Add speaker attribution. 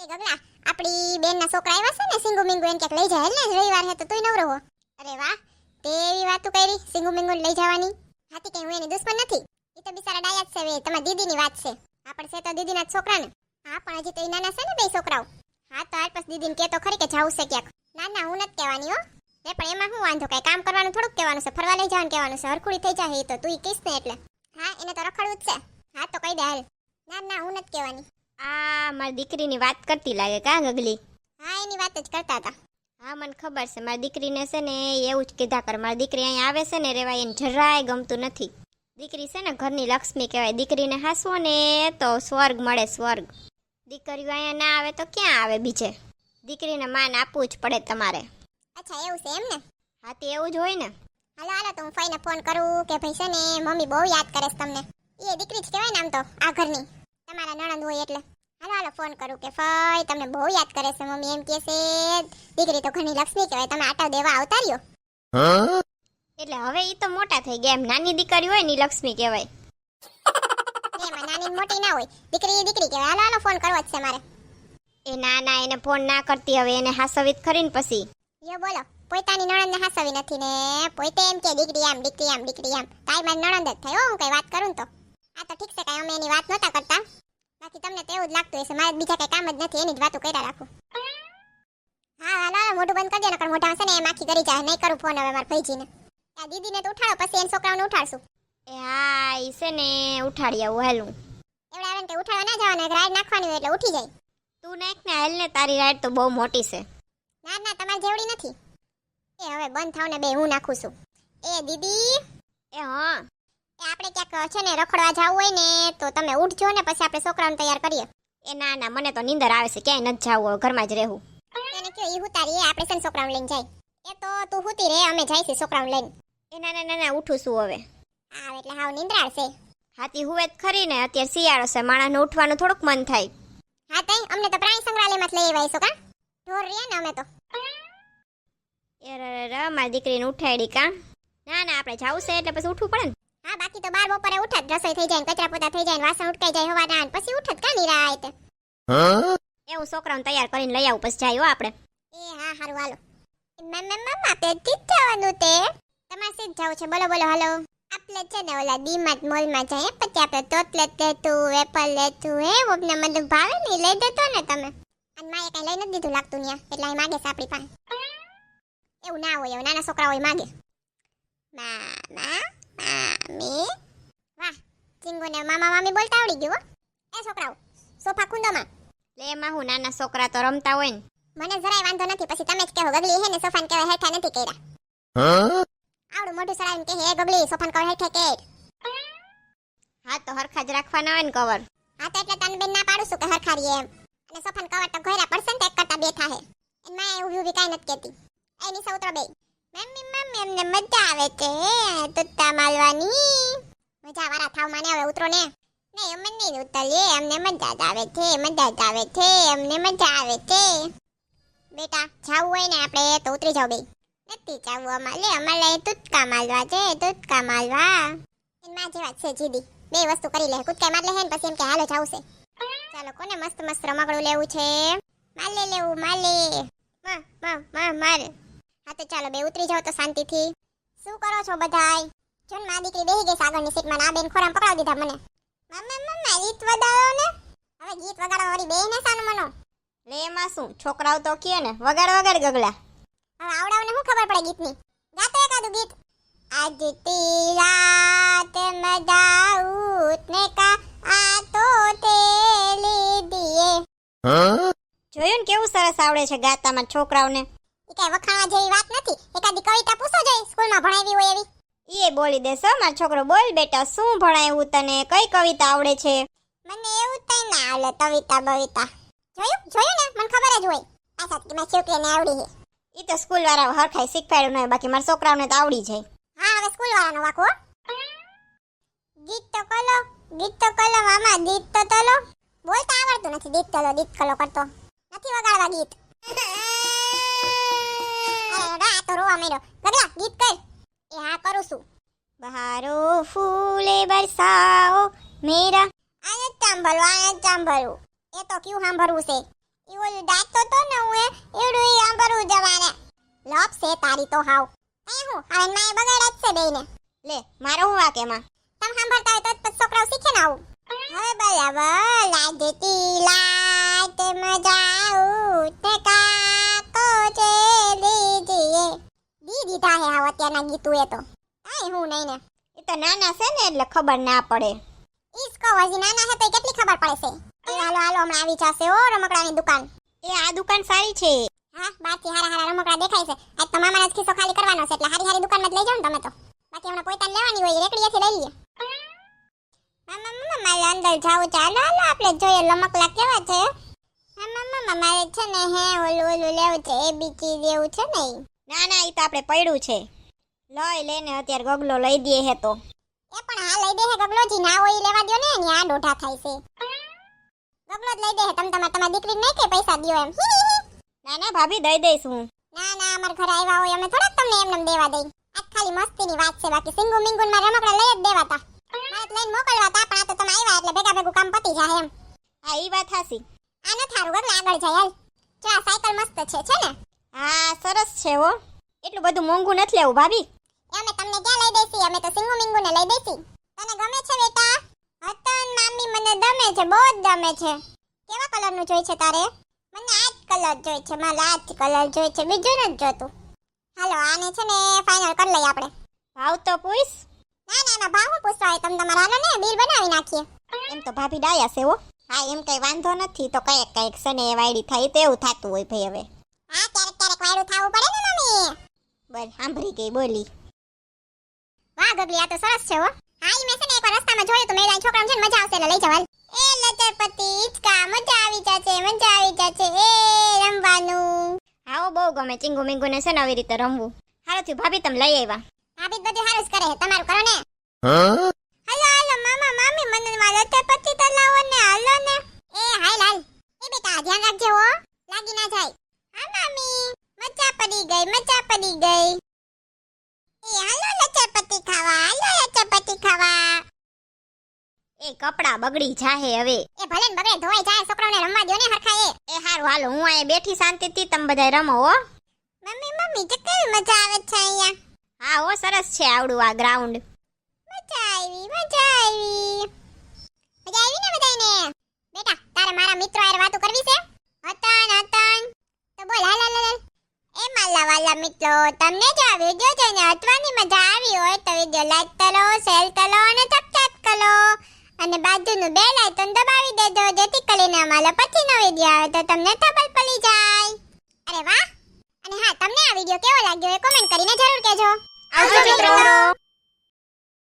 Speaker 1: એ ગગલા આપણી બેનના છોકરા આવ્યા છે ને સિંગુ મિંગુ એને ક્યાંક લઈ જાય ને રવિવાર હે તો તુંય નવરો હો. અરે વાહ તે એવી વાતો કરી સિંગુ મિંગુ લઈ જવાની. હાથી કઈ હું એની દુશ્મન નથી. એ તો બિચારા ડાયા જ છે વે તમારી દીદીની વાત છે. આપણે છે તો દીદીના જ છોકરા ને. હા પણ હજી તો એ નાના છે ને બે છોકરાઓ. હા તો આજ પછી દીદીને કે તો ખરી કે જાવું છે ક્યાંક. ના ના હું નથી કહેવાની હો. પણ એમાં શું વાંધો કઈ કામ કરવાનું થોડુંક કહેવાનું છે ફરવા લઈ જવાનું કહેવાનું છે હરખુડી થઈ જાય એ તો તું કહીશ ને એટલે. હા એને તો રખડવું જ છે. હા તો કહી દે હાલ. ના ના હું નથી કહેવાની.
Speaker 2: આ મારી દીકરીની વાત કરતી લાગે કા ગગલી?
Speaker 1: હા એની વાત જ કરતા હતા.
Speaker 2: હા મને ખબર છે મારી દીકરીને છે ને એવું જ કીધા કર. મારી દીકરી અહીંયા આવે છે ને રેવાય એને જરાય ગમતું નથી. દીકરી છે ને ઘરની લક્ષ્મી કહેવાય. દીકરીને હાસવો ને તો સ્વર્ગ મળે સ્વર્ગ. દીકરીઓ અહીંયા ના આવે તો ક્યાં આવે બીજે? દીકરીને માન આપવું જ પડે તમારે.
Speaker 1: અચ્છા એવું છે એમ ને.
Speaker 2: હા તે એવું જ હોય ને.
Speaker 1: હાલો હાલો તો હું ફઈને ફોન કરું કે ભાઈ છે ને મમ્મી બહુ યાદ કરે છે તમને. એ દીકરી જ કહેવાય ને આમ તો આ ઘરની તમારા નણંદ હોય એટલે. હાલો હાલો ફોન કરું કે ફઈ તમને બહુ યાદ કરે છે મમ્મી એમ કહે છે દીકરી તો ઘરની લક્ષ્મી કહેવાય તમે આટા દેવા આવતા રહ્યો.
Speaker 2: એટલે હવે ઈ તો મોટા થઈ ગયા એમ નાની દીકરી હોય ને લક્ષ્મી કહેવાય.
Speaker 1: એમાં નાની ને મોટી ના હોય દીકરી દીકરી કહેવાય. હાલો હાલો ફોન કરવો જ છે મારે.
Speaker 2: એ ના ના એને ફોન ના કરતી હવે એને હાસવિત ખરીને પછી.
Speaker 1: યો બોલો પોતાની નણંદને હાસવી નથી ને પોતે એમ કે દીકરી આમ દીકરી આમ દીકરી આમ. તાઈ મારી નણંદ જ થાય હો હું કઈ વાત કરું ને તો. આ તો ઠીક છે કઈ અમે એની વાત નહોતા કરતા. બાકી તમને તો એવું જ લાગતું હશે મારે બીજા કઈ કામ જ નથી એની જ વાતો કર્યા રાખું. હા હાલો મોઢું બંધ કરી દે નકર મોઢા હશે ને એમ આખી કરી જાય. નહીં કરું ફોન હવે મારા ભાઈજીને. આ દીદીને તો ઉઠાડો પછી એના છોકરાઓને ઉઠાડશું.
Speaker 2: એ હા ઈ છે ને ઉઠાડી આવું હાલું.
Speaker 1: એવડે આવે ને કે ઉઠાડવા ના જવાનું રાઈડ નાખવાની હોય એટલે ઉઠી જાય.
Speaker 2: તું નાખ ને હાલ ને તારી રાઈડ તો બહુ મોટી છે.
Speaker 1: ના ના તમારી જેવડી નથી. એ હવે બંધ થાવ ને બે હું નાખું છું. એ દીદી
Speaker 2: એ હા
Speaker 1: એ આપણે ક્યાંક છે ને રખડવા જવું હોય ને તો તમે ઉઠજો ને પછી આપણે છોકરાઓને તૈયાર કરીએ.
Speaker 2: એ ના ના મને તો નીંદર આવે છે ક્યાંય નથી જાવું ઘરમાં જ રહેવું.
Speaker 1: એને કયો ઈ હુતારી આપણે છે ને છોકરાઓને લઈને જાય. એ તો તું હુતી રે અમે જઈશું છોકરાઓને લઈને.
Speaker 2: એ ના ના ના ઉઠું છું હવે.
Speaker 1: હા એટલે હાવ નિંદ્રાળ છે.
Speaker 2: હાથી હુવે જ ખરી ને અત્યારે શિયાળો છે માણસને ઉઠવાનું થોડુંક મન થાય.
Speaker 1: હા તઈ અમને તો પ્રાણી સંગ્રહાલયમાં જ લઈ આવ્યા છો કા ઢોર રે ને અમે તો.
Speaker 2: એ મારી દીકરીને ઉઠાડી કા? ના ના આપણે જાવું છે એટલે પછી ઉઠવું પડે ને.
Speaker 1: હા બાકી તો બાર બપોરે ઉઠે જ રસોઈ થઈ જાય ને કચરા પોતા થઈ જાય ને વાસણ ઉટકાઈ જાય હવાના પછી ઉઠે જ કા નિરાયતે.
Speaker 2: એવું છોકરાઓને તૈયાર કરીને લઈ આવું પછી જાય હો આપણે.
Speaker 1: એ હા હારું હાલો. મમ્મા પેટી જ જવાનું તે તમારે સીધ જવું છે બોલો બોલો હાલો. આપણે છે ને ઓલા ડીમાર્ટ મોલમાં જઈએ પછી આપણે ચોકલેટ લેતું એપલ લેતું હે ઓપને મને ભાવે ને લઈ દેતો ને તમે. અને માએ કઈ લઈ નથી દીધું લાગતું ન્યા એટલે અહીં માગે છે આપણી પાસે. એવું ના હોય હવે નાના છોકરા હોય માગે. મામા મામી વાહ ચિંગુને મામા મામી બોલતા આવડી ગયું હો. એ છોકરાઓ સોફા કુંદોમાં
Speaker 2: લે એમાં હું નાના છોકરા તો રમતા હોય ને.
Speaker 1: મને જરાય વાંધો નથી પછી તમે જ કહો ગગલી હે ને સોફાને કહેવાય હેઠા નથી કર્યા. આવડું મોઢું સડાવીને કહે હે ગગલી સોફાને કવર હેઠે કેર.
Speaker 2: હા તો હરખા જ રાખવાના હોય ને કવર.
Speaker 1: હા તો એટલે તને બેન ના પાડું છું કે હરખા રીએ એમ. અને સોફાને કવર તો ઘોરા પડશે ને તો એક કરતા બે થાહે. એન માં એવું ઊભી કાઈ નથી કહેતી. એ નીસા ઉતરો બે. મમ્મી મમ્મી અમને મજા આવે છે તુત્તા માલવાની. મજા વાળા થાવ માને હવે ઉતરો ને. નહીં અમને નહીં ઉતરીએ અમને મજા જ આવે છે મજા જ આવે છે અમને મજા આવે છે. બેટા જાવું હોય ને આપણે તો ઉતરી જાવ બે. નથી જાવું અમારે અમારે તુત્કા માલવા છે તુત્કા માલવા. એન માં જેવા છે જીદી બે વસ્તુ કરી લે કુદકા માર લે હે ને પછી એમ કે હાલો જાવું છે. ચાલો કોને મસ્ત મસ્ત રમકડું લેવું છે માલે લેવું માલે મારે. હા તો ચાલો બે ઉતરી જાવ તો શાંતિથી. શું કરો છો બધાય? જોન માં દીકરી બેહી ગઈ આગળની સીટમાં આ બેન ખોરામ પકડાવી દીધા મને. મમ્મા ગીત વગાડો ને. હવે ગીત વગાડો વળી બે ને સાનું મનો.
Speaker 2: લે એમાં શું છોકરાઓ તો કહે ને વગાડ વગાડ ગગલા.
Speaker 1: હવે આવડાવને શું ખબર પડે ગીતની. ગાતો એકાદું ગીત. આજ તી રાત મજા ઉઠને કા આ તો તેલી દીએ.
Speaker 2: જોયું ને કેવું સરસ આવડે છે ગાતામાં છોકરાઓને.
Speaker 1: ઈ કઈ વખાણવા જેવી વાત નથી. એકાદી કવિતા પૂછો જોઈ સ્કૂલમાં ભણાવી હોય એવી.
Speaker 2: એ બોલી દેશો મારો છોકરો. બોલ બેટા શું ભણાવ્યું તને કઈ કવિતા આવડે છે?
Speaker 1: મને એવું તઈ ના આવડે કવિતા બવિતા. જોયું ને મને ખબર જ હોય. આ સાથ કે મેં છોકરીને આવડી છે.
Speaker 2: ઈ તો સ્કૂલ વાળા હરખાઈ શીખવાડ્યું નહીં બાકી મારા છોકરાઓને તો આવડી જાય.
Speaker 1: હા હવે સ્કૂલ વાળાનો વાકો. ગીત તો કલો મામા ગીત તો તલો. બોલતા આવડતું નથી દીત કલો કરતો નથી વગાડવા ગીત. અરે તો રોવા મેરો ગગલા ગીત કર. એ હા કરું છું.
Speaker 2: બહારો ફૂલે બરસાઓ મેરા.
Speaker 1: આને સાંભળવું એ તો ક્યું સાંભળવું છે. ઈ ઓલું દાંતો તો ને હું એવડું ઈ આંબરું જવાને લપ છે તારી તો હાવ એ હું હવે માએ બગાડ્યા જ છે બેયને
Speaker 2: લે મારો હું વાક એમાં
Speaker 1: તમ સાંભળતા હોય તો જ પછી છોકરાઓ શીખે ને આવું હવે બરાબર લાજતી લાટ મજા ઉઠ કાકો છે દીજીએ દીધા હે હાવ અત્યારના ગીતું એ તો કાંઈ હું નહીં ને
Speaker 2: એ તો નાના છે ને એટલે ખબર ના પડે
Speaker 1: ઈસકો હજી નાના હે તો કેટલી ખબર પડે છે એ હાલો હાલો હમણાં આવી જશે ઓ રમકડાની દુકાન
Speaker 2: એ આ દુકાન સારી છે
Speaker 1: હા બહારથી હારા હારા રમકડા દેખાય છે આજ તો મામાના જ ખિસ્સો ખાલી કરવાનો છે એટલે હારી હારી દુકાનમાં જ લઈ જાવ ને તમે તો બાકી હમણાં પોતાને લેવાની હોય રેકડીએથી લઈ લઈએ મામા મારે અંદર જાવું ચાલો હાલો આપણે જોઈએ રમકડા કેવા છે મામા મારે છે ને હે ઓલું લેવું છે એ બીજી લેવું છે ને ઈ.
Speaker 2: ના ના એ તો આપણે પડ્યું છે લઈ લેને અત્યારે ગગલો લઈ દે હે તો
Speaker 1: એ પણ હા લઈ દે હે ગગલોજી ના હોય ઈ લેવા દ્યો ને એની આ ડોઢા થાય છે ગગલો જ લઈ દે હે તમે તમારી દીકરી નહીં કે પૈસા દ્યો એમ
Speaker 2: ના ના ભાભી દઈ દઈશ હું
Speaker 1: ના ના અમાર ઘરે આવ્યા હોય અમે થોડાક તમને એમને દેવા દઈ આ ખાલી મસ્તીની વાત છે બાકી સિંગુ મિંગુન માં રમકડા લઈ જ દેવાતા મારે તો લઈને મોકલવા તા પણ આ તો તમે આવ્યા એટલે ભેગા ભેગું કામ પતી જાય એમ
Speaker 2: હા ઈ વાત હાસી
Speaker 1: આ ન થારું ગગલે આગળ જાય હાલ જો આ સાયકલ મસ્ત છે ને
Speaker 2: હા સરસ છે હો એટલું બધું મોંઘું નથી લેવું ભાભી
Speaker 1: એ અમે તમને ક્યાં લઈ દઈશી અમે તો સિંગુ મિંગુને લઈ દઈશી તને ગમે છે બેટા હતન મામી મને ગમે છે બહુ જ ગમે છે કેવા કલરનું જોઈ છે તારે મને આ જ કલર જોઈ છે મારે આ જ કલર જોઈ છે બીજું નથી જોતું હાલો આને છે ને ફાઇનલ કરી લઈએ આપણે
Speaker 2: ભાવ તો પૂછ
Speaker 1: ના ના એમાં ભાવ હું પૂછવા હોય તમે તમારા હાલો ને બિલ બનાવી નાખીએ
Speaker 2: એમ તો ભાભી ડાયા છે હો હા એમ કઈ વાંધો નથી તો કઈક કઈક સને વાયડી થાય તો એવું થતું હોય ભાઈ હવે
Speaker 1: હા ક્યારેક વાયડું થાવું પડે ને મમ્મી
Speaker 2: બોલ સાંભળી ગઈ બોલી
Speaker 1: વાહ ગગલી આ તો સરસ છે હો હા ઈ મેં છે ને એકવાર રસ્તામાં જોયું તો મેં છોકરાને છે ને મજા આવશે એટલે લઈ જવાલ એ લચરપતિ ઈચકા મજા આવી જશે એ રમવાનું
Speaker 2: હા બહુ ગમે ચીંગુ મીંગુ ને છે ને આવી રીતે રમવું હારું થયું ભાભી તમે લઈ આવ્યા
Speaker 1: ભાભી બધું હારું જ કરે છે તમારું કરો ને હાલો હાલો મામા મામી મને મારા લચરપતિ તો લાવો ને હાલો ને એ હાલ હાલ એ બેટા ધ્યાન રાખજો હો લાગી ના જાય હા મામી મજા પડી ગઈ એ હાલો લચરપતિ ખાવા
Speaker 2: એ કપડા બગડી જાહે હવે
Speaker 1: એ ભલે ને બગડે ધોવાઈ જાય છોકરાઓને રમવા દ્યો ને હરખા
Speaker 2: એ હારું હાલો હું અહીંયા બેઠી શાંતિથી તમે બધા રમો હો
Speaker 1: મમ્મી તો કેવી મજા આવે છે અહીંયા
Speaker 2: હા હો સરસ છે આવડું આ ગ્રાઉન્ડ
Speaker 1: મજા આવી ને બધાને બેટા તારે મારા મિત્રો હારે વાતો કરવી છે હતન તો બોલ હાલ એ માલા વાલા મિત્રો તમને જો આ વિડિયો જોઈને હસવાની મજા આવી હોય તો વિડિયો લાઈક કરો શેર કરો અને સબસ્ક્રાઇબ કરો અને બાજુનું બેલ આઇકન દબાવી દેજો જેથી કરીને અમારો પછીનો વિડિયો આવે તો તમને ખબર પડી જાય અરે વાહ અને હા તમને આ વિડિયો કેવો લાગ્યો એ કોમેન્ટ કરીને જરૂર કહેજો
Speaker 2: આવજો મિત્રો